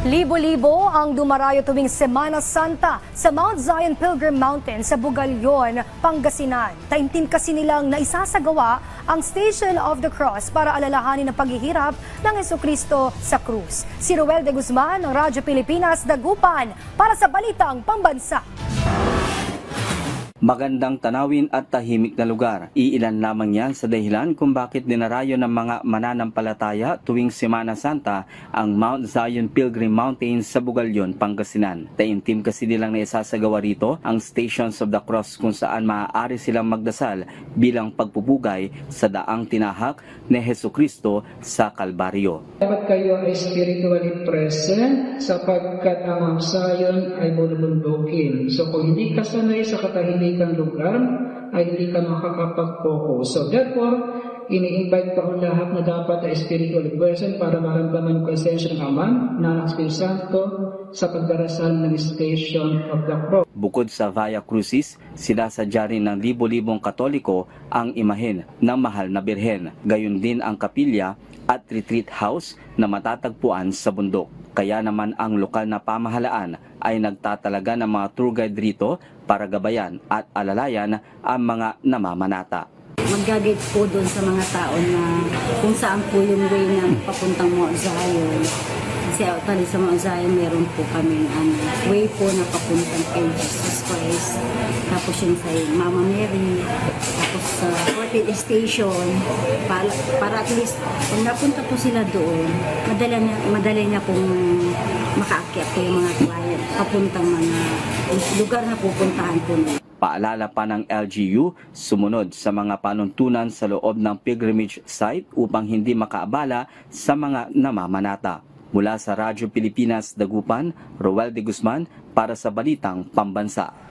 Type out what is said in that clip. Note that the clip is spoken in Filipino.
Libo-libo ang dumarayo tuwing Semana Santa sa Mount Zion Pilgrim Mountain sa Bugalyon, Pangasinan. Taimtim kasi nilang naisasagawa ang Station of the Cross para alalahanin ang paghihirap ng Jesucristo sa krus. Si Roel de Guzman ng Radyo Pilipinas, Dagupan para sa Balitang Pambansa. Magandang tanawin at tahimik na lugar. Iilan lamang yan sa dahilan kung bakit dinarayo ng mga mananampalataya tuwing Semana Santa ang Mount Zion Pilgrim Mountain sa Bugalyon, Pangasinan. Taimtim kasi nilang naisasagawa rito ang Stations of the Cross kung saan maaari silang magdasal bilang pagpupugay sa daang tinahak ni Jesucristo sa Kalbaryo. Dapat kayo ay spiritually present sapagkat ang Mount Zion ay bulubundukin. So kung hindi ka sanay sa katahimikan lugar, ay hindi ka makakapag-focus. So therefore, ini-invite ko ang lahat na dapat ay spiritually present para maramdaman ko esensya ng Ama, na Espiritu Santo sa pagdarasal ng Station of the Cross. Bukod sa Via Crucis, sinasadya rin ng libo-libong Katoliko ang imahen ng mahal na Birhen. Gayon din ang kapilya at retreat house na matatagpuan sa bundok. Kaya naman ang lokal na pamahalaan ay nagtatalaga ng mga tour guide rito para gabayan at alalayan ang mga namamanata. Mag-guide po doon sa mga tao na kung saan po yung way na papuntang Mount Zion. Kasi actually sa Mount Zion meron po kami way po na papuntang kay Jesus Christ. Tapos yung sa Mama Mary, tapos sa 40th Station, para at least kung napunta po sila doon, madali niya pong makaakyat po yung mga client papuntang mga lugar na pupuntahan po nila. Paalala pa ng LGU, sumunod sa mga panuntunan sa loob ng pilgrimage site upang hindi makaabala sa mga namamanata. Mula sa Radyo Pilipinas, Dagupan, Roel de Guzman para sa Balitang Pambansa.